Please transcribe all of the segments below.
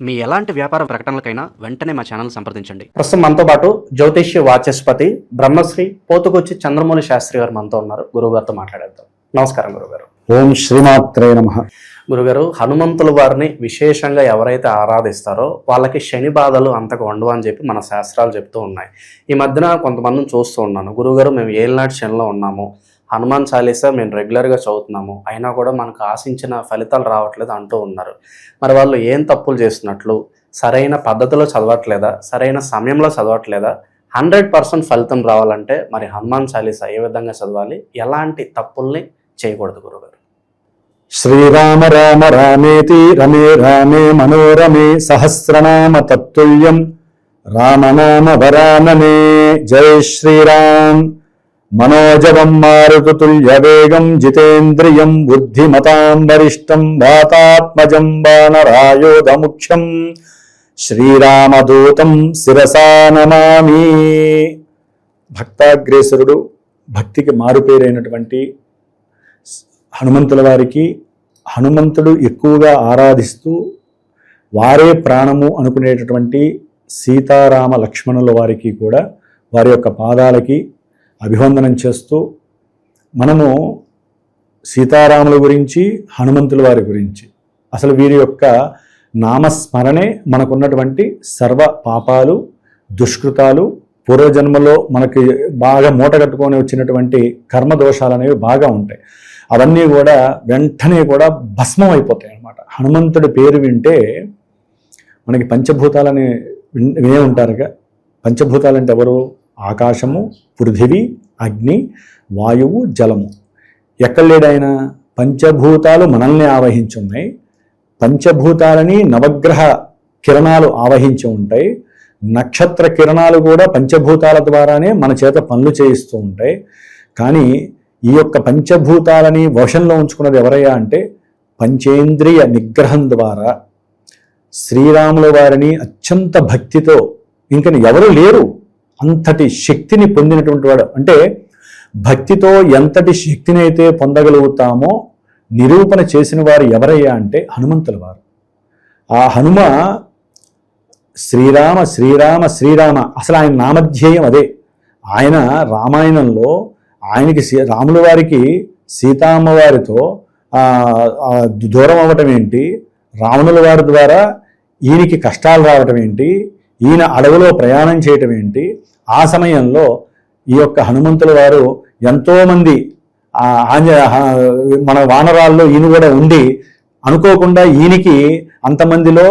మీ ఎలాంటి వ్యాపార ప్రకటనలకైనా వెంటనే మా ఛానల్ సంప్రదించండి. ప్రస్తుతం మనతో పాటు జ్యోతిష్య వాచస్పతి బ్రహ్మశ్రీ పోతుకొచ్చి చంద్రమౌళి శాస్త్రి గారు మనతో ఉన్నారు. గురువుగారితో మాట్లాడేద్దాం. నమస్కారం గురుగారు. ఓం శ్రీమాత్రే నమః. గురుగారు, హనుమంతుల వారిని విశేషంగా ఎవరైతే ఆరాధిస్తారో వాళ్ళకి శని బాధలు అంతకు ఉండవు అని చెప్పి మన శాస్త్రాలు చెప్తూ ఉన్నాయి. ఈ మధ్యన కొంతమందిని చూస్తూ ఉన్నాను, గురుగారు మేము ఏళ్ళనాటి శనిలో ఉన్నాము, హనుమాన్ చాలీసా మేము రెగ్యులర్గా చదువుతున్నాము, అయినా కూడా మనకు ఆశించిన ఫలితాలు రావట్లేదు అంటూ ఉన్నారు. మరి వాళ్ళు ఏం తప్పులు చేస్తున్నట్లు, సరైన పద్ధతిలో చదవట్లేదా, సరైన సమయంలో చదవట్లేదా? 100% ఫలితం రావాలంటే మరి హనుమాన్ చాలీసా ఏ విధంగా చదవాలి, ఎలాంటి తప్పుల్ని చేయకూడదు గురుగారు? శ్రీరామ రామ రామేతి రమే రామే మనోరమే సహస్రనామ తత్తుల్యం రామనామ వరాననే. జై శ్రీరామ్. మనోజవం మారుతుల్య వేగం జితేంద్రియం బుద్ధిమతాం వరిష్టం వాతాత్మజం వానరాయోధముఖ్యం శ్రీరామదూతం శిరసా నమామి. భక్తాగ్రేసరుడు, భక్తికి మారుపేరైనటువంటి హనుమంతుల వారికి హనుమంతుడు ఎక్కువగా ఆరాధిస్తూ వారే ప్రాణము అనుకునేటటువంటి సీతారామ లక్ష్మణుల వారికి కూడా వారి యొక్క పాదాలకి అభివందనం చేస్తూ మనము సీతారాముల గురించి, హనుమంతుల వారి గురించి, అసలు వీరి యొక్క నామస్మరణే మనకున్నటువంటి సర్వ పాపాలు, దుష్కృతాలు, పూర్వజన్మలో మనకి బాగా మూటగట్టుకొని వచ్చినటువంటి కర్మదోషాలు అనేవి బాగా ఉంటాయి. అవన్నీ కూడా వెంటనే కూడా భస్మం అయిపోతాయి అన్నమాట. హనుమంతుడి పేరు వింటే మనకి పంచభూతాలని వినే ఉంటారుగా. పంచభూతాలంటే ఎవరు? ఆకాశము, పృథివీ, అగ్ని, వాయువు, జలము. ఎక్కడ లేడైనా పంచభూతాలు మనల్ని ఆవహించి ఉన్నాయి. పంచభూతాలని నవగ్రహ కిరణాలు ఆవహించి ఉంటాయి. నక్షత్ర కిరణాలు కూడా పంచభూతాల ద్వారానే మన చేత పనులు చేయిస్తూ ఉంటాయి. కానీ ఈ యొక్క పంచభూతాలని వశంలో ఉంచుకున్నది ఎవరయ్యా అంటే పంచేంద్రియ నిగ్రహం ద్వారా శ్రీరాముల వారిని అత్యంత భక్తితో, ఇంకా ఎవరు లేరు అంతటి శక్తిని పొందినటువంటి వాడు. అంటే భక్తితో ఎంతటి శక్తిని అయితే పొందగలుగుతామో నిరూపణ చేసిన వారు ఎవరయ్యా అంటే హనుమంతుల వారు. ఆ హనుమ శ్రీరామ శ్రీరామ శ్రీరామ, అసలు ఆయన నామధ్యేయం అదే. ఆయన రామాయణంలో ఆయనకి రాముల వారికి సీతామ్మ వారితో దూరం అవ్వటం ఏంటి, రావణుల వారి ద్వారా ఈయనకి కష్టాలు రావటం ఏంటి, ఈయన అడవిలో ప్రయాణం చేయటం ఏంటి, ఆ సమయంలో ఈ యొక్క హనుమంతుల వారు ఎంతోమంది మన వానరాల్లో ఈయన కూడా ఉండి అనుకోకుండా ఈయనకి అంతమందిలో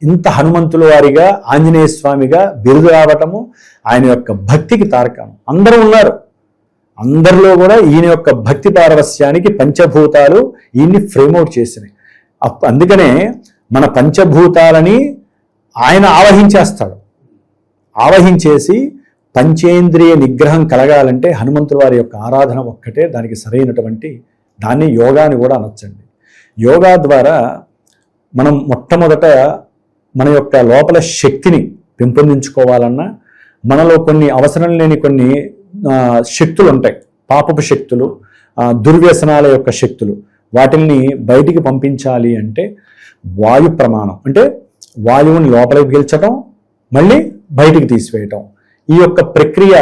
ఇంత హనుమంతుల వారిగా ఆంజనేయ స్వామిగా బిరుదు రావటము ఆయన యొక్క భక్తికి తారకం. అందరూ ఉన్నారు, అందరిలో కూడా ఈయన యొక్క భక్తి పారవస్యానికి పంచభూతాలు ఈయన్ని ఫ్రేమ్అవుట్ చేసినాయి. అందుకనే మన పంచభూతాలని ఆయన ఆవహించేస్తాడు. ఆవహించేసి పంచేంద్రియ నిగ్రహం కలగాలంటే హనుమంతుల వారి యొక్క ఆరాధన ఒక్కటే దానికి సరైనటువంటి, దాన్ని యోగాని కూడా అనొచ్చండి. యోగా ద్వారా మనం మొట్టమొదట మన యొక్క లోపల శక్తిని పెంపొందించుకోవాలన్నా మనలో కొన్ని అవసరం లేని కొన్ని శక్తులు ఉంటాయి, పాపపు శక్తులు, దుర్వ్యసనాల యొక్క శక్తులు. వాటిల్ని బయటికి పంపించాలి అంటే వాయు ప్రమాణం, అంటే వాయువుని లోపలికి పీల్చడం మళ్ళీ బయటికి తీసివేయటం. ఈ యొక్క ప్రక్రియ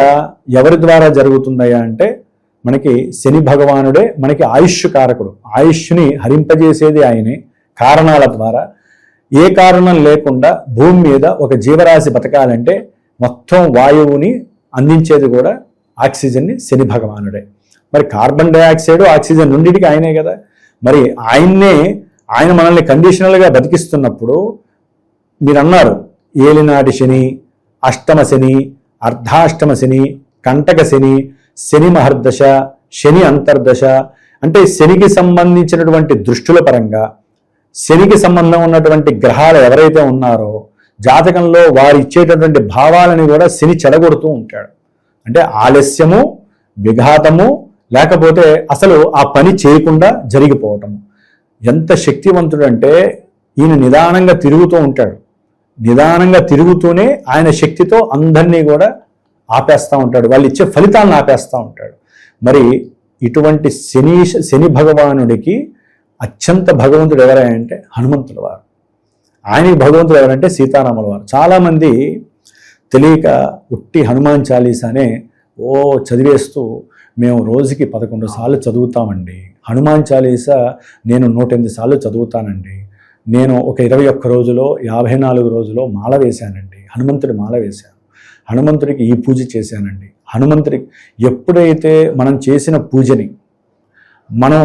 ఎవరి ద్వారా జరుగుతుందయ్యా అంటే మనకి శని భగవానుడే మనకి ఆయుష్ కారకుడు. ఆయుష్ని హరింపజేసేది ఆయనే. కారణాల ద్వారా ఏ కారణం లేకుండా భూమి మీద ఒక జీవరాశి బతకాలంటే మొత్తం వాయువుని అందించేది కూడా ఆక్సిజన్ని శని భగవానుడే. మరి కార్బన్ డైఆక్సైడ్, ఆక్సిజన్ రెండింటికి ఆయనే కదా. మరి ఆయన మనల్ని కండిషనల్గా బతికిస్తున్నప్పుడు మీరు అన్నారు ఏలినాటి శని, అష్టమ శని, అర్ధాష్టమ శని, కంటక శని, శని మహర్దశ, శని అంతర్దశ. అంటే శనికి సంబంధించినటువంటి దృష్టుల పరంగా శనికి సంబంధం ఉన్నటువంటి గ్రహాలు ఎవరైతే ఉన్నారో జాతకంలో వారు ఇచ్చేటటువంటి భావాలని కూడా శని చెడగొడుతూ ఉంటాడు. అంటే ఆలస్యము, విఘాతము, లేకపోతే అసలు ఆ పని చేయకుండా జరిగిపోవటము. ఎంత శక్తివంతుడంటే ఈయన నిదానంగా తిరుగుతూ ఉంటాడు. నిదానంగా తిరుగుతూనే ఆయన శక్తితో అందరినీ కూడా ఆపేస్తూ ఉంటాడు, వాళ్ళు ఇచ్చే ఫలితాలను ఆపేస్తూ ఉంటాడు. మరి ఇటువంటి శని భగవానుడికి అత్యంత భగవంతుడు ఎవరంటే హనుమంతుల వారు. ఆయనకి భగవంతుడు ఎవరంటే సీతారాముల వారు. చాలామంది తెలియక ఉట్టి హనుమాన్ చాలీసానే చదివేస్తూ మేము రోజుకి 11 సార్లు చదువుతామండి, హనుమాన్ చాలీసా నేను 108 సార్లు చదువుతానండి, నేను ఒక 21 రోజులో 54 రోజులో మాల వేశానండి, హనుమంతుడి మాల వేశాను, హనుమంతుడికి ఈ పూజ చేశానండి. హనుమంతుడికి ఎప్పుడైతే మనం చేసిన పూజని, మనం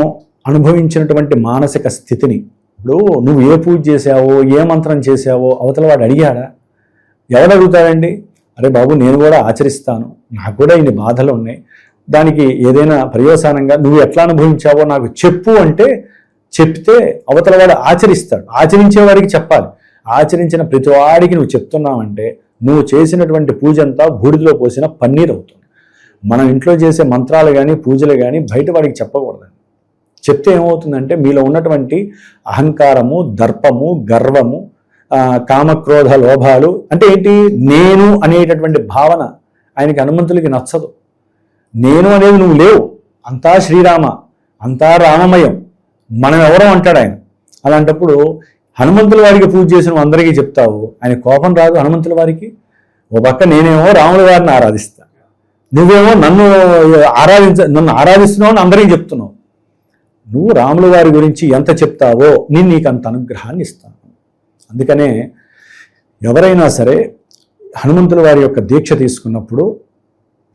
అనుభవించినటువంటి మానసిక స్థితిని, ఇప్పుడు నువ్వు ఏ పూజ చేసావో ఏ మంత్రం చేసావో అవతల వాడు అడిగాడా? ఎవడు అడుగుతాడండి? అరే బాబు నేను కూడా ఆచరిస్తాను, నాకు కూడా ఇన్ని బాధలు ఉన్నాయి, దానికి ఏదైనా పర్యవసానంగా నువ్వు ఎట్లా అనుభవించావో నాకు చెప్పు అంటే చెప్తే అవతల వాడు ఆచరిస్తాడు. ఆచరించే వాడికి చెప్పాలి. ఆచరించిన ప్రతి వాడికి నువ్వు చెప్తున్నావంటే నువ్వు చేసినటువంటి పూజ అంతా బూడిదలో పోసిన పన్నీర్ అవుతుంది. మనం ఇంట్లో చేసే మంత్రాలు కానీ పూజలు కానీ బయట వాడికి చెప్పకూడదండి. చెప్తే ఏమవుతుందంటే మీలో ఉన్నటువంటి అహంకారము, దర్పము, గర్వము, కామక్రోధ లోభాలు, అంటే ఏంటి, నేను అనేటటువంటి భావన ఆయనకి హనుమంతులకి నచ్చదు. నేను అనేది నువ్వు లేవు, అంతా శ్రీరామ, అంతా రామమయం, మనం ఎవరో అంటాడు ఆయన. అలాంటప్పుడు హనుమంతుల వారికి పూజ చేసిన అందరికీ చెప్తావు, ఆయన కోపం రాదు హనుమంతుల వారికి? ఓ పక్క నేనేమో రాముల వారిని ఆరాధిస్తా, నువ్వేమో నన్ను ఆరాధిస్తున్నావు అని అందరికీ చెప్తున్నావు. నువ్వు రాముల వారి గురించి ఎంత చెప్తావో నేను నీకు అంత అనుగ్రహాన్ని ఇస్తాను. అందుకనే ఎవరైనా సరే హనుమంతుల వారి యొక్క దీక్ష తీసుకున్నప్పుడు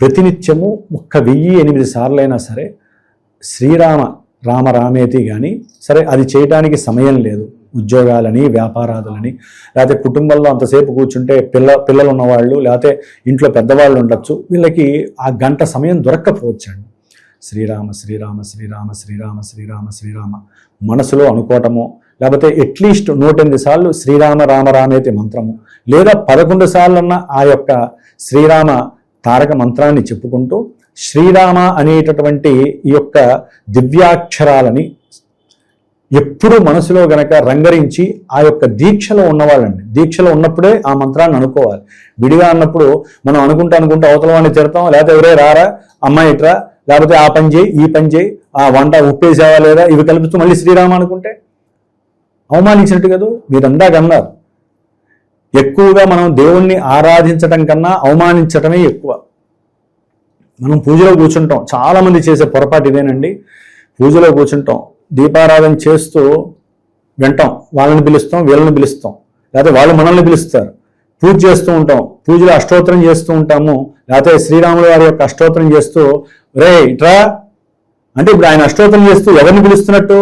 ప్రతినిత్యము 1008 సార్లైనా సరే శ్రీరామ రామ రామేతి కానీ సరే, అది చేయడానికి సమయం లేదు, ఉద్యోగాలని వ్యాపారాదులని, లేకపోతే కుటుంబంలో అంతసేపు కూర్చుంటే పిల్లలు ఉన్నవాళ్ళు లేకపోతే ఇంట్లో పెద్దవాళ్ళు ఉండొచ్చు, వీళ్ళకి ఆ గంట సమయం దొరక్కపోవచ్చండి. శ్రీరామ శ్రీరామ శ్రీరామ శ్రీరామ శ్రీరామ శ్రీరామ మనసులో అనుకోవటము, లేకపోతే అట్లీస్ట్ 108 సార్లు శ్రీరామ రామ రామేతి మంత్రము, లేదా 11 సార్లన్న ఆ యొక్క శ్రీరామ తారక మంత్రాన్ని చెప్పుకుంటూ శ్రీరామ అనేటటువంటి ఈ యొక్క దివ్యాక్షరాలని ఎప్పుడు మనసులో గనక రంగరించి ఆ యొక్క దీక్షలో ఉన్నవాళ్ళండి. దీక్షలో ఉన్నప్పుడే ఆ మంత్రాన్ని అనుకోవాలి. విడిగా అన్నప్పుడు మనం అనుకుంటూ అవతల వాడిని తిడతాం, లేకపోతే ఎవరే రారా అమ్మాయి ఇట్రా, లేకపోతే ఆ పని చేయి ఈ పని చేయి, ఆ వంట ఉప్పేసావా లేదా, ఇవి కలుపుతూ మళ్ళీ శ్రీరామ అనుకుంటే అవమానించినట్టు కదా. మీరు అందాక అన్నారు, ఎక్కువగా మనం దేవుణ్ణి ఆరాధించటం కన్నా అవమానించటమే ఎక్కువ. మనం పూజలో కూర్చుంటాం, చాలామంది చేసే పొరపాటు ఇదేనండి. పూజలో కూర్చుంటాం, దీపారాధన చేస్తూ వింటాం, వాళ్ళని పిలుస్తాం వీళ్ళని పిలుస్తాం, లేకపోతే వాళ్ళు మనల్ని పిలుస్తారు. పూజ చేస్తూ ఉంటాం, పూజలో అష్టోత్తరం చేస్తూ ఉంటాము, లేకపోతే శ్రీరాముల వారి యొక్క అష్టోత్తరం చేస్తూ రే ఇట్రా అంటే ఇప్పుడు ఆయన అష్టోత్తరం చేస్తూ ఎవరిని పిలుస్తున్నట్టు?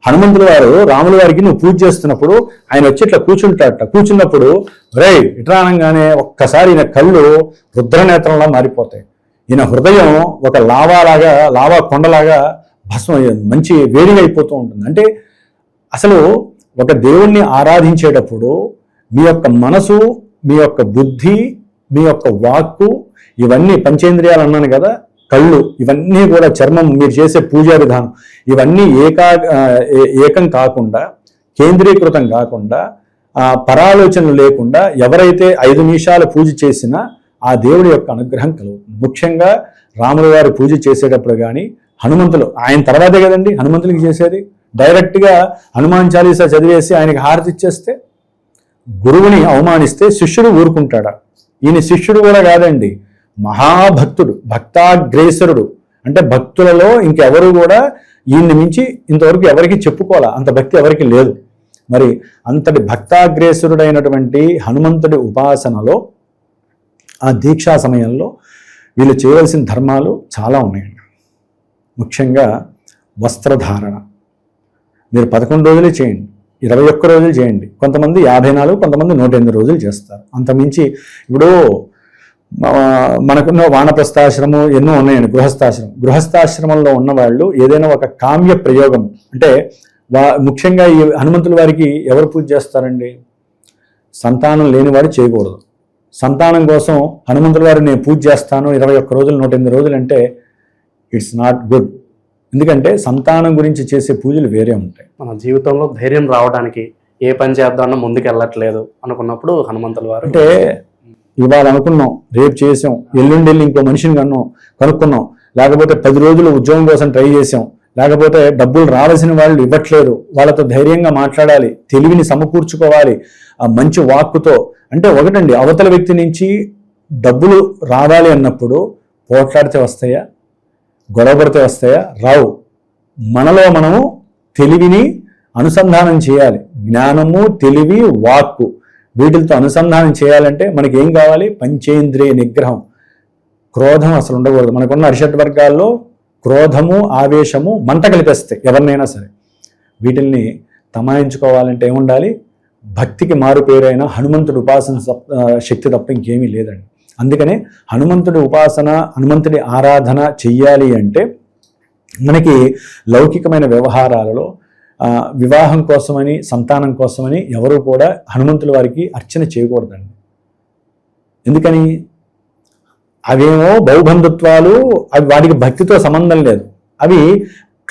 హనుమంతుల వారు రాముల వారికి నువ్వు పూజ చేస్తున్నప్పుడు ఆయన వచ్చి ఇట్లా కూర్చుంటాడట. కూర్చున్నప్పుడు రే ఇట్రా అనగానే ఒక్కసారి ఈయన కళ్ళు రుద్రనేత్రంలా మారిపోతాయి. ఈయన హృదయం ఒక లావా కొండలాగా మంచి వేడిగా అయిపోతూ ఉంటుంది. అంటే అసలు ఒక దేవుణ్ణి ఆరాధించేటప్పుడు మీ యొక్క మనసు, మీ యొక్క బుద్ధి, మీ యొక్క వాక్కు, ఇవన్నీ పంచేంద్రియాలు అన్నాను కదా, కళ్ళు, ఇవన్నీ కూడా చర్మం, మీరు చేసే పూజా విధానం, ఇవన్నీ ఏకం కాకుండా, కేంద్రీకృతం కాకుండా, పరాలోచనలు లేకుండా ఎవరైతే 5 నిమిషాలు పూజ చేసినా ఆ దేవుడి యొక్క అనుగ్రహం కలుగుతుంది. ముఖ్యంగా రాముల వారి పూజ చేసేటప్పుడు కానీ, హనుమంతులు ఆయన తర్వాతే కదండి హనుమంతులకి చేసేది. డైరెక్ట్గా హనుమాన్ చాలీసా చదివేసి ఆయనకి హారతి ఇచ్చేస్తే, గురువుని అవమానిస్తే శిష్యుడు ఊరుకుంటాడా? ఈయన శిష్యుడు కూడా కాదండి, మహాభక్తుడు, భక్తాగ్రేసరుడు. అంటే భక్తులలో ఇంకెవరు కూడా ఈయన్ని మించి ఇంతవరకు ఎవరికి చెప్పుకోవాలా, అంత భక్తి ఎవరికి లేదు. మరి అంతటి భక్తాగ్రేసరుడైనటువంటి హనుమంతుడి ఉపాసనలో ఆ దీక్షా సమయంలో వీళ్ళు చేయవలసిన ధర్మాలు చాలా ఉన్నాయండి. ముఖ్యంగా వస్త్రధారణ. మీరు 11 రోజులే చేయండి, 21 రోజులు చేయండి, కొంతమంది 54, కొంతమంది 108 రోజులు చేస్తారు. అంతమించి ఇప్పుడు మనకున్న వానప్రస్థాశ్రమం ఎన్నో ఉన్నాయండి, గృహస్థాశ్రమంలో ఉన్నవాళ్ళు ఏదైనా ఒక కామ్య ప్రయోగం అంటే ముఖ్యంగా ఈ హనుమంతుల వారికి ఎవరు పూజ చేస్తారండి? సంతానం లేనివాడు చేయకూడదు. సంతానం కోసం హనుమంతుల వారిని నేను పూజ చేస్తాను 21 రోజులు 108 రోజులు అంటే ఇట్స్ నాట్ గుడ్. ఎందుకంటే సంతానం గురించి చేసే పూజలు వేరే ఉంటాయి. మన జీవితంలో ధైర్యం రావడానికి ఏ పని చేద్దామన్నా ముందుకు వెళ్ళట్లేదు అనుకున్నప్పుడు హనుమంతుల వారు అంటే ఇవాళ అనుకున్నాం, రేపు చేసాం, ఎల్లుండి ఇంకో మనిషిని కనుక్కున్నాం, లేకపోతే 10 రోజులు ఉద్యోగం కోసం ట్రై చేసాం, లేకపోతే డబ్బులు రావాల్సిన వాళ్ళు ఇవ్వట్లేదు, వాళ్ళతో ధైర్యంగా మాట్లాడాలి, తెలివిని సమకూర్చుకోవాలి, ఆ మంచి వాక్కుతో. అంటే ఒకటండి, అవతల వ్యక్తి నుంచి డబ్బులు రావాలి అన్నప్పుడు పోట్లాడితే వస్తాయా, గొడవపడితే వస్తాయా? రావు. మనలో మనము తెలివిని అనుసంధానం చేయాలి. జ్ఞానము, తెలివి, వాక్కు వీటితో అనుసంధానం చేయాలంటే మనకి ఏం కావాలి? పంచేంద్రియ నిగ్రహం. క్రోధం అసలు ఉండకూడదు. మనకున్న అరిషడ్ వర్గాల్లో క్రోధము, ఆవేశము మంట కలిపేస్తాయి ఎవరినైనా సరే. వీటిల్ని తమాయించుకోవాలంటే ఏముండాలి? భక్తికి మారు పేరైన హనుమంతుడి ఉపాసన శక్తి తప్ప ఇంకేమీ లేదండి. అందుకనే హనుమంతుడి ఉపాసన, హనుమంతుడి ఆరాధన చెయ్యాలి అంటే మనకి లౌకికమైన వ్యవహారాలలో వివాహం కోసమని, సంతానం కోసమని ఎవరు కూడా హనుమంతుల వారికి అర్చన చేయకూడదండి. ఎందుకని? అవేమో బహుబంధుత్వాలు, అవి వాటికి భక్తితో సంబంధం లేదు. అవి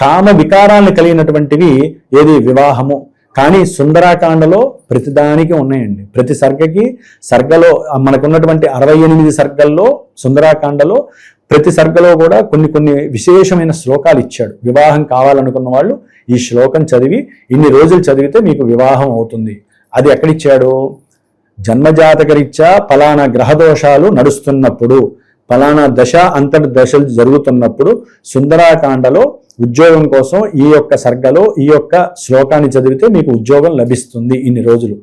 కామ వికారాలను కలిగినటువంటివి. ఏది? వివాహము. కానీ సుందరాకాండలో ప్రతిదానికి ఉన్నాయండి. ప్రతి సర్గలో మనకున్నటువంటి 68 సర్గల్లో సుందరాకాండలో ప్రతి సర్గలో కూడా కొన్ని విశేషమైన శ్లోకాలు ఇచ్చాడు. వివాహం కావాలనుకున్న వాళ్ళు ఈ శ్లోకం చదివి ఇన్ని రోజులు చదివితే మీకు వివాహం అవుతుంది. అది ఎక్కడిచ్చాడు? జన్మజాతకరీత్యా ఫలానా గ్రహదోషాలు నడుస్తున్నప్పుడు, ఫలానా దశ అంతటి దశలు జరుగుతున్నప్పుడు సుందరాకాండలో ఉద్యోగం కోసం ఈ యొక్క సర్గలో ఈ యొక్క శ్లోకాన్ని చదివితే మీకు ఉద్యోగం లభిస్తుంది ఇన్ని రోజులు.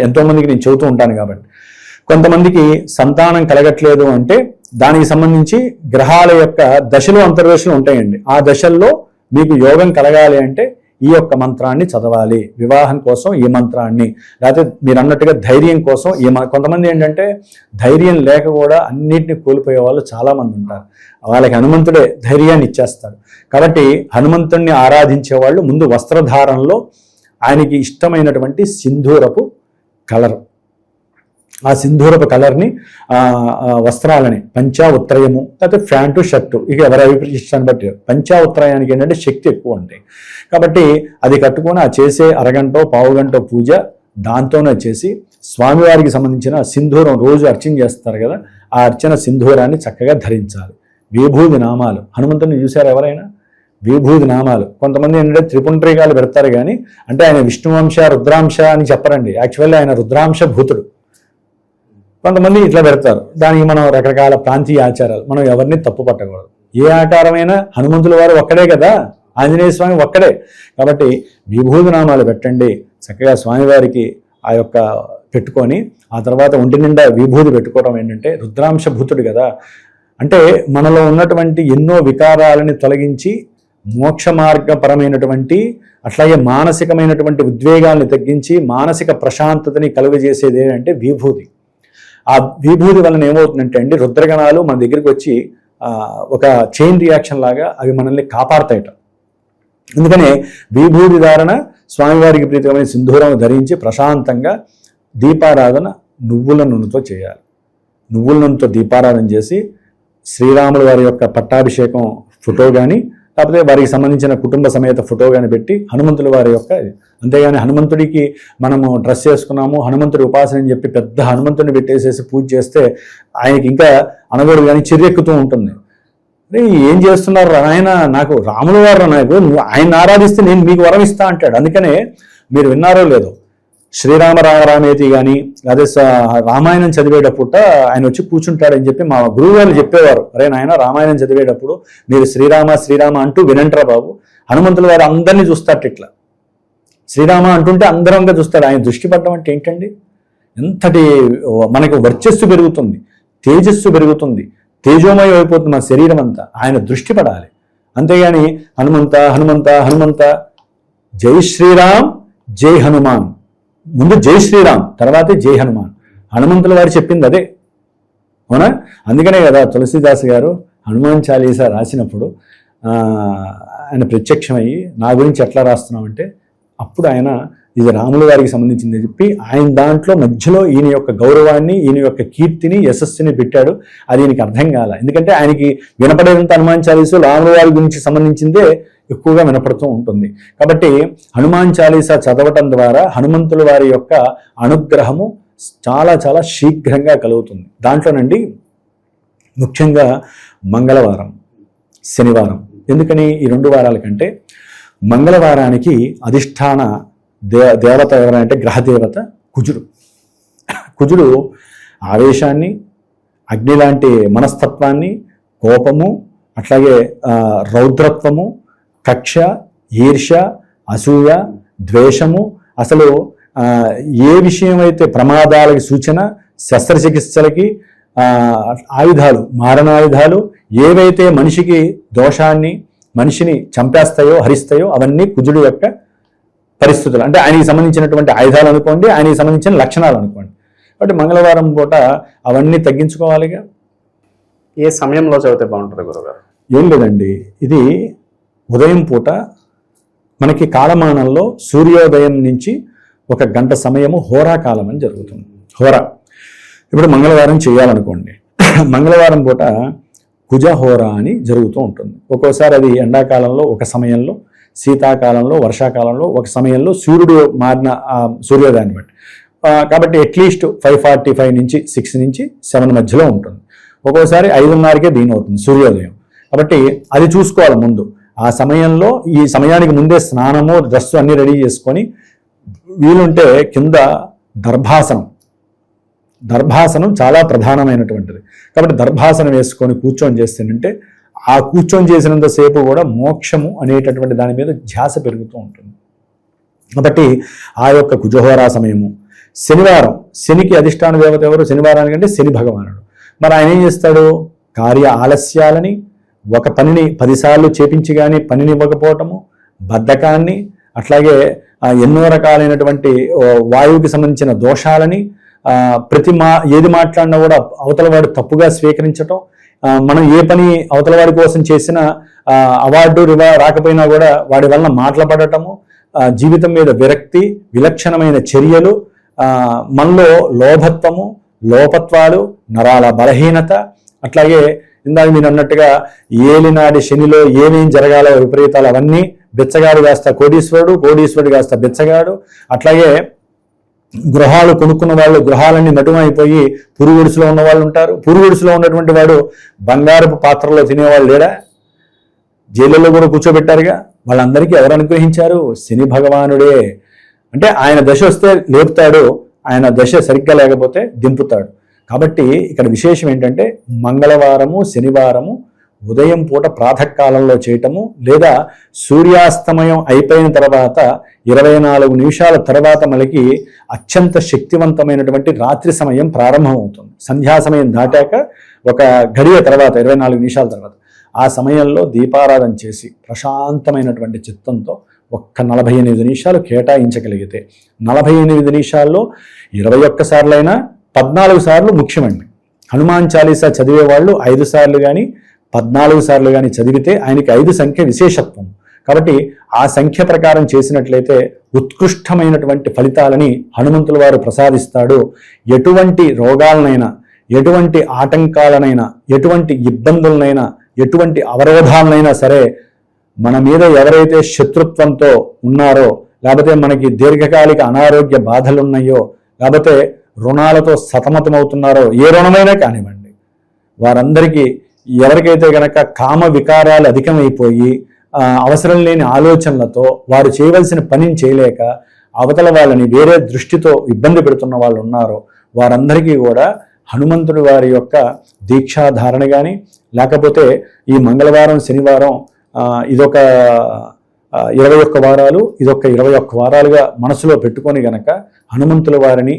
ఎంతో మందికి నేను చెబుతూ ఉంటాను కాబట్టి. కొంతమందికి సంతానం కలగట్లేదు అంటే దానికి సంబంధించి గ్రహాల యొక్క దశలు అంతర్దశలు ఉంటాయండి. ఆ దశల్లో మీకు యోగం కలగాలి అంటే ఈ యొక్క మంత్రాన్ని చదవాలి. వివాహం కోసం ఈ మంత్రాన్ని, లేకపోతే మీరు అన్నట్టుగా ధైర్యం కోసం కొంతమంది ఏంటంటే ధైర్యం లేక కూడా అన్నిటిని కోల్పోయే వాళ్ళు చాలామంది ఉంటారు. వాళ్ళకి హనుమంతుడే ధైర్యాన్ని ఇచ్చేస్తాడు. కాబట్టి హనుమంతుడిని ఆరాధించే వాళ్ళు ముందు వస్త్రధారణలో ఆయనకి ఇష్టమైనటువంటి సింధూరపు కలర్, ఆ సింధూరపు కలర్ని వస్త్రాలని పంచా ఉత్తరయము లేకపోతే ప్యాంటు షర్టు, ఇక ఎవరి అభిప్రాయాన్ని బట్టి. పంచా ఉత్తరాయానికి ఏంటంటే శక్తి ఎక్కువ ఉంటాయి కాబట్టి అది కట్టుకొని ఆ చేసే అరగంటో పావుగంటో పూజ దాంతోనే చేసి స్వామివారికి సంబంధించిన సింధూరం రోజు అర్చన చేస్తారు కదా, ఆ అర్చన సింధూరాన్ని చక్కగా ధరించాలి. విభూది నామాలు హనుమంతుని చూశారు ఎవరైనా? విభూది నామాలు. కొంతమంది ఏంటంటే త్రిపుండ్రికాలు పెడతారు కానీ అంటే ఆయన విష్ణువంశ రుద్రాంశ అని చెప్పరండి. యాక్చువల్లీ ఆయన రుద్రాంశ భూతుడు. కొంతమంది ఇట్లా పెడతారు. దానికి మనం రకరకాల ప్రాంతీయ ఆచారాలు, మనం ఎవరిని తప్పు పట్టకూడదు. ఏ ఆకారమైనా హనుమంతుల వారు ఒక్కడే కదా, ఆంజనేయ స్వామి ఒక్కడే. కాబట్టి విభూది నామాలు పెట్టండి. చక్కగా స్వామివారికి ఆ యొక్క పెట్టుకొని ఆ తర్వాత ఒంటి నిండా విభూది పెట్టుకోవడం ఏంటంటే రుద్రాంశ భూతుడు కదా. అంటే మనలో ఉన్నటువంటి ఎన్నో వికారాలని తొలగించి మోక్ష మార్గపరమైనటువంటి అట్లాగే మానసికమైనటువంటి ఉద్వేగాల్ని తగ్గించి మానసిక ప్రశాంతతని కలుగజేసేది ఏంటంటే విభూది. ఆ విభూది వలన ఏమవుతుందంటే అండి, రుద్రగణాలు మన దగ్గరికి వచ్చి ఒక చైన్ రియాక్షన్ లాగా అవి మనల్ని కాపాడతాయట. అందుకనే విభూది ధారణ, స్వామివారికి ప్రీతికమైన సింధూరం ధరించి ప్రశాంతంగా దీపారాధన నువ్వుల నూనెతో చేయాలి. నువ్వుల నూనెతో దీపారాధన చేసి శ్రీరాముల వారి యొక్క పట్టాభిషేకం ఫోటో కానీ లేకపోతే వారికి సంబంధించిన కుటుంబ సమేత ఫోటో కానీ పెట్టి హనుమంతుల వారి యొక్క, అంతేగాని హనుమంతుడికి మనము డ్రెస్ చేసుకున్నాము హనుమంతుడి ఉపాసన అని చెప్పి పెద్ద హనుమంతుడిని పెట్టేసేసి పూజ చేస్తే ఆయనకి ఇంకా అనగూడదు కానీ చిర్రెక్కుతూ ఉంటుంది. ఏం చేస్తున్నారు ఆయన? నాకు రాముల వారు నాకు, నువ్వు ఆయన ఆరాధిస్తే నేను మీకు వరం ఇస్తా అంటాడు. అందుకనే మీరు విన్నారో లేదో, శ్రీరామ రామ రామేతి కానీ అదే రామాయణం చదివేటప్పుడు ఆయన వచ్చి కూర్చుంటాడని చెప్పి మా గురువు గారు చెప్పేవారు. అరే నాయన, రామాయణం చదివేటప్పుడు మీరు శ్రీరామ శ్రీరామ అంటూ వినంటారా బాబు. హనుమంతుల వారు అందరినీ చూస్తారట. ఇట్లా శ్రీరామ అంటుంటే అందరంగా చూస్తాడు. ఆయన దృష్టి పడడం అంటే ఏంటండి? ఎంతటి మనకు వర్చస్సు పెరుగుతుంది, తేజస్సు పెరుగుతుంది, తేజోమయం అయిపోతుంది మన శరీరం అంతా. ఆయన దృష్టి పడాలి. అంతేగాని హనుమంత హనుమంత హనుమంత, జై శ్రీరామ్ జై హనుమాన్, ముందు జై శ్రీరామ్ తర్వాతే జై హనుమాన్. హనుమంతుల వారు చెప్పింది అదే, అవునా? అందుకనే కదా తులసీదాస్ గారు హనుమాన్ చాలీసా రాసినప్పుడు ఆయన ప్రత్యక్షమయ్యి నా గురించి ఎట్లా రాస్తున్నామంటే అప్పుడు ఆయన ఇది రాముల వారికి సంబంధించింది చెప్పి ఆయన దాంట్లో మధ్యలో ఈయన యొక్క గౌరవాన్ని, ఈయన యొక్క కీర్తిని, యశస్సుని పెట్టాడు. అది ఈయనకి అర్థం కాల. ఎందుకంటే ఆయనకి వినపడేంత హనుమాన్ చాలీసా రాముల వారి గురించి సంబంధించిందే ఎక్కువగా వినపడుతూ ఉంటుంది. కాబట్టి హనుమాన్ చాలీసా చదవటం ద్వారా హనుమంతుల వారి యొక్క అనుగ్రహము చాలా చాలా శీఘ్రంగా కలుగుతుంది. దాంట్లోనండి ముఖ్యంగా మంగళవారం, శనివారం ఎందుకని ఈ 2 వారాల కంటే మంగళవారానికి అధిష్టాన దేవత ఎవరంటే గ్రహదేవత కుజుడు. కుజుడు ఆవేశాన్ని, అగ్ని లాంటి మనస్తత్వాన్ని, కోపము, అట్లాగే రౌద్రత్వము, కక్ష, ఈర్ష్య, అసూయ, ద్వేషము, అసలు ఏ విషయం అయితే ప్రమాదాలకి సూచన, శస్త్రచికిత్సలకి ఆయుధాలు, మారణాయుధాలు ఏవైతే మనిషికి దోషాన్ని, మనిషిని చంపేస్తాయో, హరిస్తాయో అవన్నీ కుజుడు యొక్క పరిస్థితులు. అంటే ఆయనకి సంబంధించినటువంటి ఆయుధాలు అనుకోండి, ఆయనకి సంబంధించిన లక్షణాలు అనుకోండి. కాబట్టి మంగళవారం పూట అవన్నీ తగ్గించుకోవాలిగా. ఏ సమయంలో చదివితే బాగుంటుంది గురుగారు? ఏం లేదండి, ఇది ఉదయం పూట మనకి కాలమానంలో సూర్యోదయం నుంచి 1 గంట సమయము హోరాకాలం అని జరుగుతుంది. హోరా ఇప్పుడు మంగళవారం చేయాలనుకోండి, మంగళవారం పూట కుజహోరా అని జరుగుతూ ఉంటుంది. ఒక్కోసారి అది ఎండాకాలంలో ఒక సమయంలో, శీతాకాలంలో, వర్షాకాలంలో ఒక సమయంలో సూర్యుడు మారిన సూర్యోదయాన్ని బట్టి. కాబట్టి అట్లీస్ట్ 5:45 నుంచి 6 నుంచి 7 మధ్యలో ఉంటుంది. ఒక్కోసారి 5:30కే దీని అవుతుంది సూర్యోదయం. కాబట్టి అది చూసుకోవాలి ముందు. ఆ సమయంలో ఈ సమయానికి ముందే స్నానము, డ్రెస్సు అన్నీ రెడీ చేసుకొని వీలుంటే కింద దర్భాసనం చాలా ప్రధానమైనటువంటిది. కాబట్టి దర్భాసనం వేసుకొని కూర్చొని చేస్తేనంటే ఆ కూర్చొని చేసినంతసేపు కూడా మోక్షము అనేటటువంటి దాని మీద ధ్యాస పెరుగుతూ ఉంటుంది. కాబట్టి ఆ యొక్క కుజహోరా సమయము. శనివారం, శనికి అధిష్టాన దేవత ఎవరు? శనివారానికంటే శని భగవానుడు. మరి ఆయన ఏం చేస్తాడు? కార్య ఆలస్యాలని, ఒక పనిని 10 సార్లు చేపించి కానీ పనిని ఇవ్వకపోవటము, బద్ధకాన్ని, అట్లాగే ఎన్నో రకాలైనటువంటి వాయువుకి సంబంధించిన దోషాలని, ఏది మాట్లాడినా కూడా అవతల వాడు తప్పుగా స్వీకరించటం, మనం ఏ పని అవతల వాడి కోసం చేసిన అవార్డు రాకపోయినా కూడా వాడి వలన మాట్లాడటము, జీవితం మీద విరక్తి, విలక్షణమైన చర్యలు, మనలో లోభత్వము, లోపత్వాలు, నరాల బలహీనత, అట్లాగే ఇందాక మీరు అన్నట్టుగా ఏలినాడి శనిలో ఏమేం జరగాలో విపరీతాలు అవన్నీ, బిచ్చగాడు కాస్త కోటీశ్వరుడు, కోటీశ్వరుడు కాస్త బిచ్చగాడు, అట్లాగే గృహాలు కొనుక్కున్న వాళ్ళు గృహాలన్నీ నటుమైపోయి పురుగుడిసులో ఉన్న వాళ్ళు ఉంటారు. పురుగుడిసులో ఉన్నటువంటి వాడు బంగారపు పాత్రలో తినేవాళ్ళు లేడా? జైళ్ళలో కూడా కూర్చోబెట్టారుగా. వాళ్ళందరికీ ఎవరు అనుగ్రహించారు? శని భగవానుడే. అంటే ఆయన దశ వస్తే లేపుతాడు, ఆయన దశ సరిగ్గా లేకపోతే దింపుతాడు. కాబట్టి ఇక్కడ విశేషం ఏంటంటే మంగళవారము, శనివారము ఉదయం పూట ప్రాతకాలంలో చేయటము, లేదా సూర్యాస్తమయం అయిపోయిన తర్వాత 24 నిమిషాల తర్వాత మనకి అత్యంత శక్తివంతమైనటువంటి రాత్రి సమయం ప్రారంభమవుతుంది. సంధ్యా సమయం దాటాక ఒక గడియ తర్వాత 24 నిమిషాల తర్వాత ఆ సమయంలో దీపారాధన చేసి ప్రశాంతమైనటువంటి చిత్తంతో ఒక్క 48 నిమిషాలు కేటాయించగలిగితే, 48 నిమిషాల్లో 21 సార్లైనా 14 సార్లు ముఖ్యమండి. హనుమాన్ చాలీసా చదివే వాళ్ళు 5 సార్లు కానీ 14 సార్లు కానీ చదివితే ఆయనకి 5 సంఖ్య విశేషత్వం. కాబట్టి ఆ సంఖ్య ప్రకారం చేసినట్లయితే ఉత్కృష్టమైనటువంటి ఫలితాలని హనుమంతుల వారు ప్రసాదిస్తాడు. ఎటువంటి రోగాలనైనా, ఎటువంటి ఆటంకాలనైనా, ఎటువంటి ఇబ్బందులనైనా, ఎటువంటి అవరోధాలనైనా సరే, మన మీద ఎవరైతే శత్రుత్వంతో ఉన్నారో, లేకపోతే మనకి దీర్ఘకాలిక అనారోగ్య బాధలు ఉన్నాయో, లేకపోతే రుణాలతో సతమతమవుతున్నారో, ఏ రుణమైనా కానివ్వండి, వారందరికీ ఎవరికైతే గనక కామ వికారాలు అధికమైపోయి అవసరం లేని ఆలోచనలతో వారు చేయవలసిన పనిని చేయలేక అవతల వాళ్ళని వేరే దృష్టితో ఇబ్బంది పెడుతున్న వాళ్ళు ఉన్నారో, వారందరికీ కూడా హనుమంతుడి వారి యొక్క దీక్షాధారణ కానీ, లేకపోతే ఈ మంగళవారం, శనివారం ఇదొక 21 వారాలు, ఇదొక 21 వారాలుగా మనసులో పెట్టుకొని గనక హనుమంతుల వారిని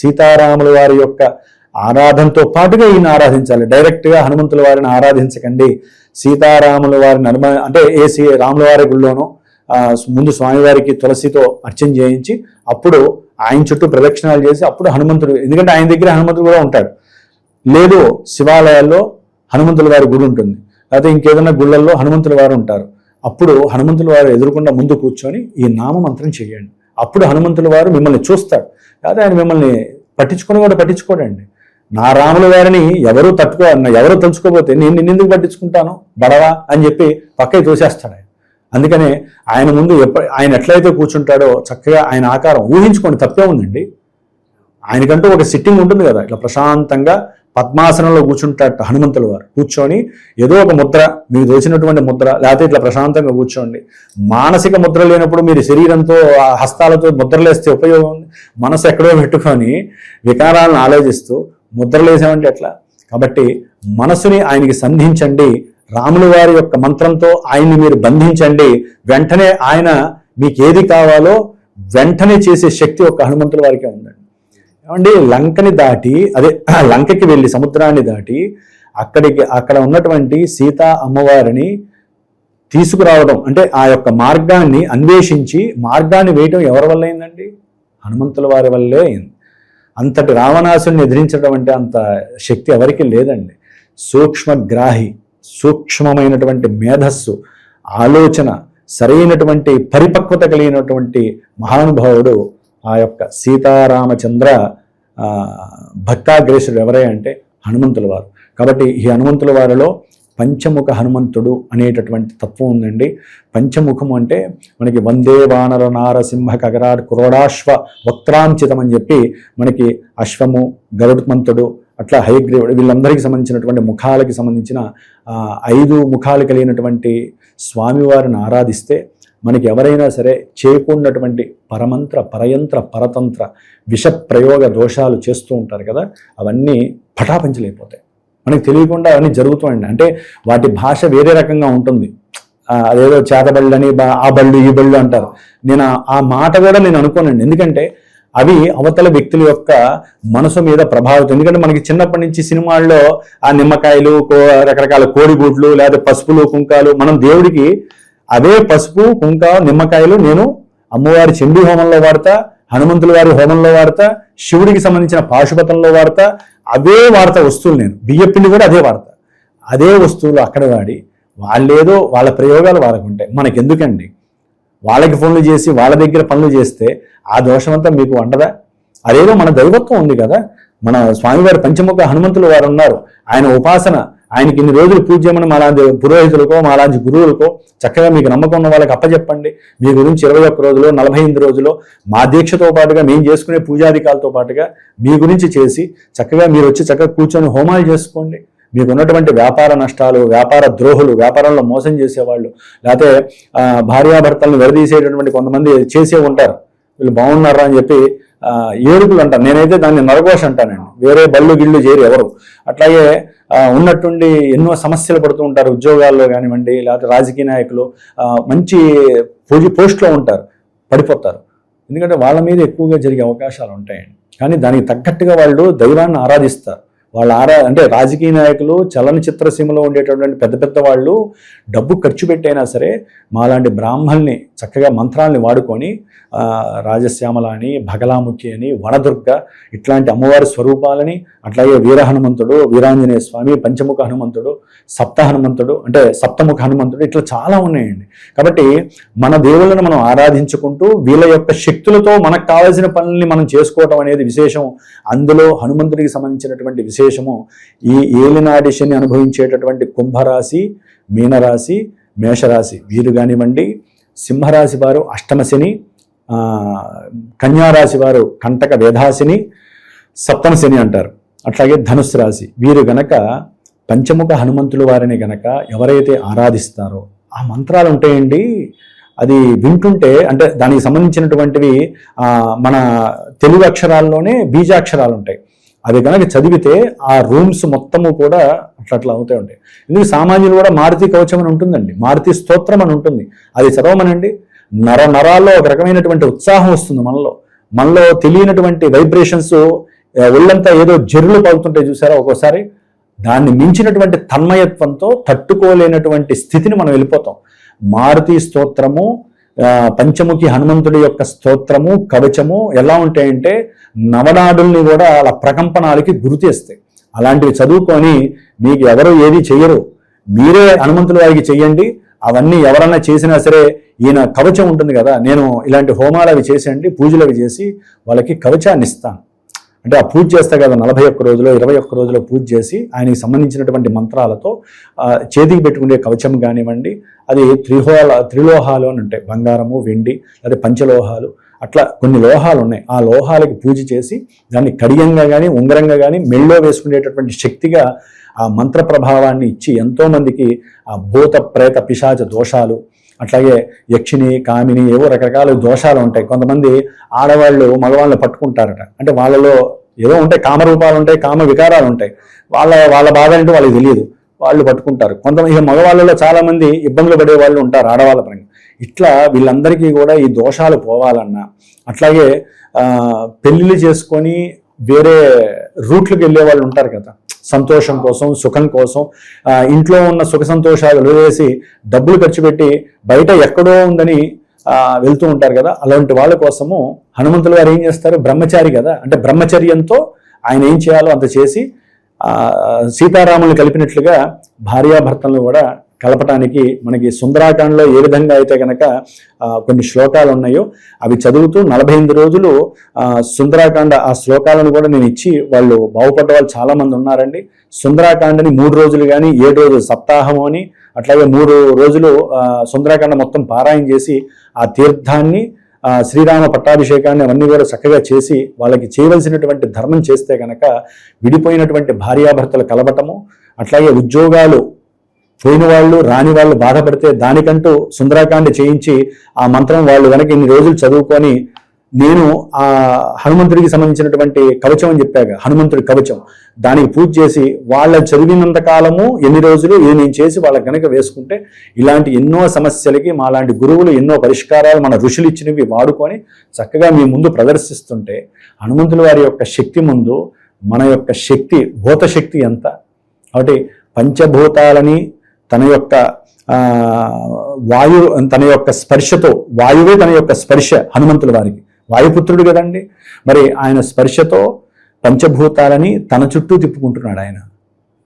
సీతారాముల వారి యొక్క ఆరాధనతో పాటుగా ఈయన ఆరాధించాలి. డైరెక్ట్గా హనుమంతుల వారిని ఆరాధించకండి. సీతారాముల వారిని అంటే రాముల వారి గుళ్ళోనో ముందు స్వామివారికి తులసితో అర్చన చేయించి అప్పుడు ఆయన చుట్టూ ప్రదక్షిణాలు చేసి అప్పుడు హనుమంతుడు, ఎందుకంటే ఆయన దగ్గర హనుమంతుడు కూడా ఉంటాడు. లేదు శివాలయాల్లో హనుమంతుల వారి గుడి ఉంటుంది, లేకపోతే ఇంకేదైనా గుళ్ళల్లో హనుమంతుల వారు ఉంటారు. అప్పుడు హనుమంతుల వారు ఎదురుకుండా ముందు కూర్చొని ఈ నామమంత్రం చేయండి. అప్పుడు హనుమంతుల వారు మిమ్మల్ని చూస్తాడు. లేదా ఆయన మిమ్మల్ని పట్టించుకోడండి. నా రాముల వారిని ఎవరు తలుచుకోపోతే నేను నిన్నెందుకు పట్టించుకుంటాను బడవా అని చెప్పి పక్కకి తోసేస్తాడు ఆయన. అందుకనే ఆయన ముందు ఆయన ఎట్లయితే కూర్చుంటాడో చక్కగా ఆయన ఆకారం ఊహించుకోండి, తప్పే ఉందండి. ఆయనకంటూ ఒక సిట్టింగ్ ఉంటుంది కదా, ఇట్లా ప్రశాంతంగా పద్మాసనంలో కూర్చుంటాట హనుమంతుల వారు. కూర్చొని ఏదో ఒక ముద్ర, మీకు తెలిసినటువంటి ముద్ర, లేకపోతే ఇట్లా ప్రశాంతంగా కూర్చోండి. మానసిక ముద్ర లేనప్పుడు మీరు శరీరంతో హస్తాలతో ముద్రలేస్తే ఉపయోగం ఉంది. మనసు ఎక్కడో పెట్టుకొని వికారాలను ఆలోచిస్తూ ముద్రలేసామంటే ఎట్లా? కాబట్టి మనసుని ఆయనకి సంధించండి. రాముల వారి యొక్క మంత్రంతో ఆయన్ని మీరు బంధించండి. వెంటనే ఆయన మీకు ఏది కావాలో వెంటనే చేసే శక్తి ఒక హనుమంతుల వారికే ఉందండి. ఏమండి, లంకని దాటి, అదే లంకకి వెళ్ళి సముద్రాన్ని దాటి అక్కడ ఉన్నటువంటి సీతా అమ్మవారిని తీసుకురావడం, అంటే ఆ యొక్క మార్గాన్ని అన్వేషించి మార్గాన్ని వేయటం ఎవరి వల్ల అయిందండి? హనుమంతుల వారి వల్లే అయింది. అంతటి రావణాసుని ఎదిరించడం అంటే అంత శక్తి ఎవరికి లేదండి. సూక్ష్మగ్రాహి, సూక్ష్మమైనటువంటి మేధస్సు, ఆలోచన, సరైనటువంటి పరిపక్వత కలిగినటువంటి మహానుభావుడు ఆ యొక్క సీతారామచంద్ర భక్తాగ్రేసుడు ఎవరే అంటే హనుమంతుల వారు. కాబట్టి ఈ హనుమంతుల వారిలో పంచముఖ హనుమంతుడు అనేటటువంటి తత్వం ఉందండి. పంచముఖము అంటే మనకి వందే వానర నారసింహ కగరాడ్ క్రోడాశ్వ వక్త్రాంచితం అని చెప్పి మనకి అశ్వము, గరుత్మంతుడు, అట్లా హయగ్రీవుడు, వీళ్ళందరికీ సంబంధించినటువంటి ముఖాలకి సంబంధించిన 5 ముఖాలు కలిగినటువంటి స్వామివారిని ఆరాధిస్తే మనకి ఎవరైనా సరే చేయకున్నటువంటి పరమంత్ర, పరయంత్ర, పరతంత్ర, విష ప్రయోగ దోషాలు చేస్తూ ఉంటారు కదా, అవన్నీ పటాపంచలైపోతాయి. మనకి తెలియకుండా అవన్నీ జరుగుతాయండి. అంటే వాటి భాష వేరే రకంగా ఉంటుంది. అదేదో చేతబళ్ళని, ఆ బళ్ళు ఈ బళ్ళు అంటారు. నేను ఆ మాట కూడా నేను అనుకోనండి. ఎందుకంటే అవి అవతల వ్యక్తుల యొక్క మనసు మీద ప్రభావితం. ఎందుకంటే మనకి చిన్నప్పటి నుంచి సినిమాల్లో ఆ నిమ్మకాయలు, రకరకాల కోడిగుడ్లు, లేదా పసుపులు, కుంకాలు, మనం దేవుడికి అవే పసుపు, కుంక, నిమ్మకాయలు నేను అమ్మవారి చండీ హోమంలో వాడతా, హనుమంతుల వారి హోమంలో వాడతా, శివుడికి సంబంధించిన పాశుపతంలో వాడతా, అవే వాడతా వస్తువులు. నేను బియ్యపిండి కూడా అదే వాడతా. అదే వస్తువులు అక్కడ వాడి వాళ్ళేదో వాళ్ళ ప్రయోగాలు వాడకుంటాయి. మనకెందుకండి? వాళ్ళకి ఫోన్లు చేసి వాళ్ళ దగ్గర పనులు చేస్తే ఆ దోషమంతా మీకు వండదా? అదేదో మన దైవత్వం ఉంది కదా. మన స్వామివారి పంచముఖ హనుమంతులు వారు ఉన్నారు. ఆయన ఉపాసన, ఆయనకి ఇన్ని రోజులు పూజ చేయమని మాలాంటి పురోహితులకో, మాలాంటి గురువులకో చక్కగా మీకు నమ్మకం ఉన్న వాళ్ళకి అప్పచెప్పండి. మీ గురించి 21 రోజులు, 45 రోజులు మా దీక్షతో పాటుగా మేము చేసుకునే పూజాధికాలతో పాటుగా మీ గురించి చేసి చక్కగా మీరు వచ్చి చక్కగా కూర్చొని హోమాలు చేసుకోండి. మీకు ఉన్నటువంటి వ్యాపార నష్టాలు, వ్యాపార ద్రోహులు, వ్యాపారంలో మోసం చేసేవాళ్ళు, లేకపోతే భార్యాభర్తలను విడదీసేటటువంటి కొంతమంది చేసే ఉంటారు. వీళ్ళు బాగున్నారా అని చెప్పి ఏడుపులు అంటారు. నేనైతే దాన్ని నరఘోష అంటానండి. వేరే బళ్ళు గిళ్ళు చేరి ఎవరు. అట్లాగే ఉన్నట్టుండి ఎన్నో సమస్యలు పడుతూ ఉంటారు. ఉద్యోగాల్లో కానివ్వండి, లేకపోతే రాజకీయ నాయకులు మంచి పోస్ట్లో ఉంటారు, పడిపోతారు. ఎందుకంటే వాళ్ళ మీద ఎక్కువగా జరిగే అవకాశాలు ఉంటాయండి. కానీ దానికి తగ్గట్టుగా వాళ్ళు దైవాన్ని ఆరాధిస్తారు. అంటే రాజకీయ నాయకులు, చలనచిత్ర సీమలో ఉండేటటువంటి పెద్ద పెద్ద వాళ్ళు డబ్బు ఖర్చు పెట్టైనా సరే మాలాంటి బ్రాహ్మల్ని చక్కగా మంత్రాలని వాడుకొని రాజశ్యామల అని, భగలాముఖి అని, వనదుర్గ ఇట్లాంటి అమ్మవారి స్వరూపాలని, అట్లాగే వీర హనుమంతుడు, వీరాంజనేయ స్వామి, పంచముఖ హనుమంతుడు, సప్త హనుమంతుడు, అంటే సప్తముఖ హనుమంతుడు, ఇట్లా చాలా ఉన్నాయండి. కాబట్టి మన దేవుళ్ళను మనం ఆరాధించుకుంటూ వీళ్ళ యొక్క శక్తులతో మనకు కావాల్సిన పనుల్ని మనం చేసుకోవటం అనేది విశేషం. అందులో హనుమంతుడికి సంబంధించినటువంటి విశేషము ఈ ఏలినాటి శని అనుభవించేటటువంటి కుంభరాశి, మీనరాశి, మేషరాశి వీరు కానివ్వండి, సింహరాశి వారు అష్టమ శని, కన్యారాశి వారు కంటక వేధాశని, సప్తమ శని అంటారు. అట్లాగే ధనుస్సు రాశి వీరు గనక పంచముఖ హనుమంతుల వారిని గనక ఎవరైతే ఆరాధిస్తారో ఆ మంత్రాలు ఉంటాయండి. అది వింటుంటే, అంటే దానికి సంబంధించినటువంటివి మన తెలుగు అక్షరాల్లోనే బీజాక్షరాలు ఉంటాయి. అవి కనుక చదివితే ఆ రూమ్స్ మొత్తము కూడా అట్లా అవుతూ ఉంటాయి. ఎందుకు సామాన్యులు కూడా మారుతి కవచం అని ఉంటుందండి, మారుతి స్తోత్రం అని ఉంటుంది. అది చదవమనండి, నరాల్లో ఒక రకమైనటువంటి ఉత్సాహం వస్తుంది. మనలో తెలియనటువంటి వైబ్రేషన్స్, ఒళ్ళంతా ఏదో జర్రులు పలుతుంటాయి చూసారా ఒక్కోసారి. దాన్ని మించినటువంటి తన్మయత్వంతో తట్టుకోలేనటువంటి స్థితిని మనం వెళ్ళిపోతాం. మారుతి స్తోత్రము, పంచముఖి హనుమంతుడి యొక్క స్తోత్రము, కవచము ఎలా ఉంటాయంటే నవనాడుల్ని కూడా అలా ప్రకంపనాలకి గురితేస్తాయి. అలాంటివి చదువుకొని మీకు ఎవరు ఏది చెయ్యరు, మీరే హనుమంతుల వారికి చెయ్యండి. అవన్నీ ఎవరన్నా చేసినా సరే ఈయన కవచం ఉంటుంది కదా, నేను ఇలాంటి హోమాలు అవి చేసేయండి, పూజలు అవి చేసి వాళ్ళకి కవచాన్ని ఇస్తాను. అంటే ఆ పూజ చేస్తే కదా 41 రోజులు 21 రోజులు పూజ చేసి ఆయనకి సంబంధించినటువంటి మంత్రాలతో చేతికి పెట్టుకునే కవచం కానివ్వండి, అది త్రిలోహాలు అని ఉంటాయి, బంగారము, వెండి, లేదా పంచలోహాలు, అట్లా కొన్ని లోహాలు ఉన్నాయి. ఆ లోహాలకి పూజ చేసి దాన్ని కడియంగా కానీ ఉంగరంగా కానీ మెళ్ళో వేసుకునేటటువంటి శక్తిగా ఆ మంత్ర ప్రభావాన్ని ఇచ్చి ఎంతోమందికి ఆ భూత ప్రేత పిశాచ దోషాలు, అట్లాగే యక్షిని కామిని ఏవో రకరకాల దోషాలు ఉంటాయి. కొంతమంది ఆడవాళ్ళు మగవాళ్ళని పట్టుకుంటారట, అంటే వాళ్ళలో ఏదో ఉంటాయి, కామరూపాలు ఉంటాయి, కామ వికారాలు ఉంటాయి. వాళ్ళ బాధ ఏంటో వాళ్ళకి తెలియదు, వాళ్ళు పట్టుకుంటారు. కొంతమంది మగవాళ్ళలో చాలా మంది ఇబ్బందులు పడే వాళ్ళు ఉంటారు ఆడవాళ్ళ పరంగా. ఇట్లా వీళ్ళందరికీ కూడా ఈ దోషాలు పోవాలన్నా, అట్లాగే పెళ్లిళ్ళు చేసుకొని వేరే రూట్లకు వెళ్ళే వాళ్ళు ఉంటారు కదా, సంతోషం కోసం సుఖం కోసం ఇంట్లో ఉన్న సుఖ సంతోషాలు వదిలేసి డబ్బులు ఖర్చు పెట్టి బయట ఎక్కడో ఉందని వెళ్తూ ఉంటారు కదా, అలాంటి వాళ్ళ కోసము హనుమంతులు గారు ఏం చేస్తారు, బ్రహ్మచారి కదా, అంటే బ్రహ్మచర్యంతో ఆయన ఏం చేయాలో అంత చేసి సీతారాములు కలిపినట్లుగా భార్యాభర్తలను కూడా కలపటానికి మనకి సుందరాకాండలో ఏ విధంగా అయితే కనుక కొన్ని శ్లోకాలు ఉన్నాయో అవి చదువుతూ 48 రోజులు సుందరాకాండ ఆ శ్లోకాలను కూడా నేను ఇచ్చి వాళ్ళు బాగుపడ్డ వాళ్ళు చాలా మంది ఉన్నారండి. సుందరాకాండని 3 రోజులు కానీ 7 రోజులు సప్తాహము అని అట్లాగే 3 రోజులు సుందరాకాండ మొత్తం పారాయణ చేసి ఆ తీర్థాన్ని శ్రీరామ పట్టాభిషేకాన్ని అవన్నీ కూడా చక్కగా చేసి వాళ్ళకి చేయవలసినటువంటి ధర్మం చేస్తే కనుక విడిపోయినటువంటి భార్యాభర్తలు కలవటము, అట్లాగే ఉద్యోగాలు పోయిన వాళ్ళు రాని వాళ్ళు బాధపడితే దానికంటూ సుందరాకాండ చేయించి ఆ మంత్రం వాళ్ళు వెనక ఇన్ని రోజులు చదువుకొని, నేను ఆ హనుమంతుడికి సంబంధించినటువంటి కవచం అని చెప్పాక హనుమంతుడి కవచం దానికి పూజ చేసి వాళ్ళ చదివినంత కాలము ఎన్ని రోజులు ఇది నేను చేసి వాళ్ళకి కనుక వేసుకుంటే ఇలాంటి ఎన్నో సమస్యలకి మాలాంటి గురువులు ఎన్నో పరిష్కారాలు మన ఋషులు ఇచ్చినవి వాడుకొని చక్కగా మీ ముందు ప్రదర్శిస్తుంటే హనుమంతుల వారి యొక్క శక్తి ముందు మన యొక్క శక్తి భూత శక్తి ఎంత. కాబట్టి పంచభూతాలని తన యొక్క తన యొక్క స్పర్శతో, వాయువే తన యొక్క స్పర్శ హనుమంతుల వారికి, వాయుపుత్రుడు కదండి, మరి ఆయన స్పర్శతో పంచభూతాలని తన చుట్టూ తిప్పుకుంటున్నాడు ఆయన.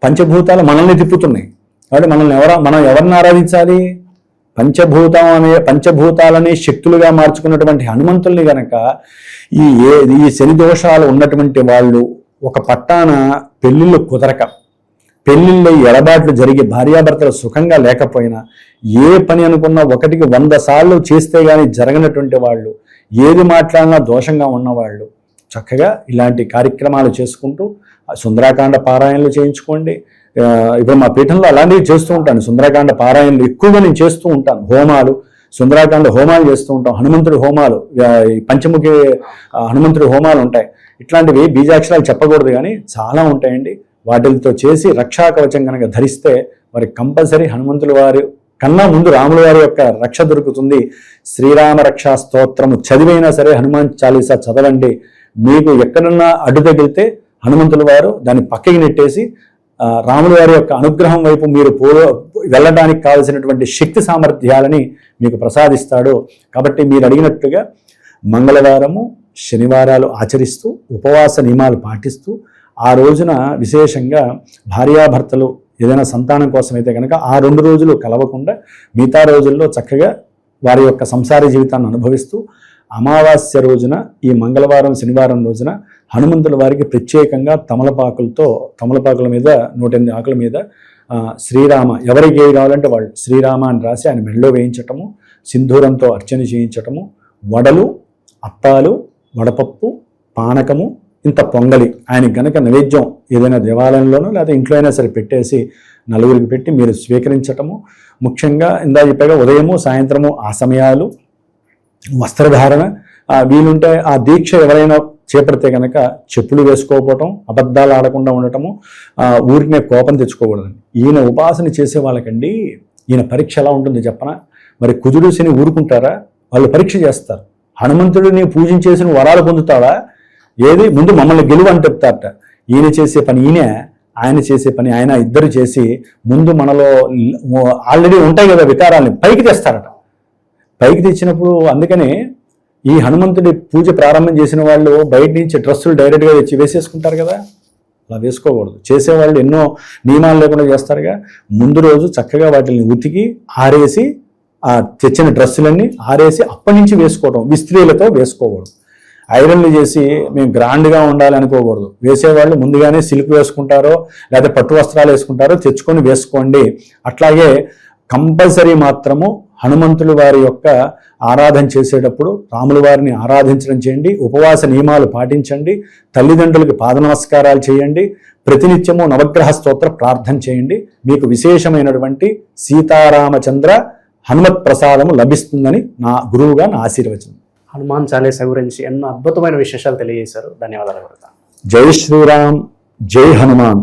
పంచభూతాలు మనల్ని తిప్పుతున్నాయి. కాబట్టి మనం ఎవరిని ఆరాధించాలి, పంచభూతాలనే శక్తులుగా మార్చుకున్నటువంటి హనుమంతుల్ని గనక ఈ శని దోషాలు ఉన్నటువంటి వాళ్ళు ఒక పట్టాన పెళ్లిళ్ళు కుదరక, పెళ్లిళ్ళ ఎడబాట్లు జరిగి భార్యాభర్తలు సుఖంగా లేకపోయినా ఏ పని అనుకున్నా 1కి 100 సార్లు చేస్తే గానీ జరగనటువంటి వాళ్ళు, ఏది మాట్లాడినా దోషంగా ఉన్నవాళ్ళు చక్కగా ఇలాంటి కార్యక్రమాలు చేసుకుంటూ సుందరాకాండ పారాయణలు చేయించుకోండి. ఇప్పుడు మా పీఠంలో అలాంటివి చేస్తూ ఉంటాను, సుందరాకాండ పారాయణలు ఎక్కువగా నేను చేస్తూ ఉంటాను. హోమాలు, సుందరాకాండ హోమాలు చేస్తూ ఉంటాం, హనుమంతుడి హోమాలు, పంచముఖి హనుమంతుడి హోమాలు ఉంటాయి. ఇట్లాంటివి బీజాక్షరాలు చెప్పకూడదు కానీ చాలా ఉంటాయండి. వాటితో చేసి రక్షా కవచం కనుక ధరిస్తే మరి కంపల్సరీ హనుమంతుల వారి కన్నా ముందు రాముల వారి యొక్క రక్ష దొరుకుతుంది. శ్రీరామ రక్షా స్తోత్రము చదివైనా సరే హనుమాన్ చాలీసా చదవండి. మీకు ఎక్కడన్నా అడ్డు తగిలితే హనుమంతుల వారు దాన్ని పక్కకి నెట్టేసి రాముల వారి యొక్క అనుగ్రహం వైపు మీరు వెళ్ళడానికి కావలసినటువంటి శక్తి సామర్థ్యాలని మీకు ప్రసాదిస్తాడు. కాబట్టి మీరు అడిగినట్టుగా మంగళవారము శనివారాలు ఆచరిస్తూ ఉపవాస నియమాలు పాటిస్తూ ఆ రోజున విశేషంగా భార్యాభర్తలు ఏదైనా సంతానం కోసమైతే కనుక ఆ 2 రోజులు కలవకుండా మిగతా రోజుల్లో చక్కగా వారి యొక్క సంసార జీవితాన్ని అనుభవిస్తూ అమావాస్య రోజున ఈ మంగళవారం శనివారం రోజున హనుమంతుల వారికి ప్రత్యేకంగా తమలపాకుల మీద 108 ఆకుల మీద శ్రీరామ, ఎవరికి ఏది కావాలంటే వాళ్ళు శ్రీరామ అని రాసి ఆయన మెడలో వేయించటము, సింధూరంతో అర్చన చేయించటము, వడలు, అప్పాలు, వడపప్పు, పానకము, ఇంత పొంగలి ఆయనకి గనక నైవేద్యం ఏదైనా దేవాలయంలోనో లేదా ఇంట్లో అయినా సరే పెట్టేసి నలుగురికి పెట్టి మీరు స్వీకరించటము. ముఖ్యంగా ఇందా చెప్పాక ఉదయము సాయంత్రము ఆ సమయాలు వస్త్రధారణ, వీలుంటే ఆ దీక్ష ఎవరైనా చేపడితే కనుక చెప్పులు వేసుకోకపోవటం, అబద్ధాలు ఆడకుండా ఉండటము, ఊరినే కోపం తెచ్చుకోకూడదు. ఈయన ఉపాసన చేసే వాళ్ళకండి ఈయన పరీక్ష ఎలా ఉంటుంది చెప్పనా? మరి కుజుడు శని ఊరుకుంటారా? వాళ్ళు పరీక్ష చేస్తారు. హనుమంతుడిని పూజించేసిన వరాలు పొందుతాడా? ఏది ముందు మమ్మల్ని గెలువు అని చెప్తారట. ఈయన చేసే పని ఈయన, ఆయన చేసే పని ఆయన, ఇద్దరు చేసి ముందు మనలో ఆల్రెడీ ఉంటాయి కదా వికారాలని పైకి తెస్తారట. పైకి తెచ్చినప్పుడు అందుకనే ఈ హనుమంతుడి పూజ ప్రారంభం చేసిన వాళ్ళు బయట నుంచి డ్రెస్సులు డైరెక్ట్గా తెచ్చి వేసేసుకుంటారు కదా, అలా వేసుకోకూడదు. చేసేవాళ్ళు ఎన్నో నియమాలు లేకుండా చేస్తారుగా. ముందు రోజు చక్కగా వాటిని ఉతికి ఆరేసి ఆ తెచ్చిన డ్రెస్సులన్నీ ఆరేసి అప్పటి నుంచి వేసుకోవడం, విస్త్రీలతో వేసుకోకూడదు. ఐరన్లు చేసి మేము గ్రాండ్గా ఉండాలి అనుకోకూడదు. వేసేవాళ్ళు ముందుగానే సిల్క్ వేసుకుంటారో లేదా పట్టు వస్త్రాలు వేసుకుంటారో తెచ్చుకొని వేసుకోండి. అట్లాగే కంపల్సరీ మాత్రము హనుమంతుల వారి యొక్క ఆరాధన చేసేటప్పుడు రాముల వారిని ఆరాధించడం చేయండి, ఉపవాస నియమాలు పాటించండి, తల్లిదండ్రులకి పాద నమస్కారాలు చేయండి, ప్రతినిత్యము నవగ్రహ స్తోత్ర ప్రార్థన చేయండి. మీకు విశేషమైనటువంటి సీతారామచంద్ర హనుమత్ ప్రసాదము లభిస్తుందని నా గురువుగా నా ఆశీర్వచనం. హనుమాన్ చాలీసా గురించి ఎన్నో అద్భుతమైన విశేషాలు తెలియజేశారు. ధన్యవాదాలు గురుగారు. జై శ్రీరామ్, జై హనుమాన్.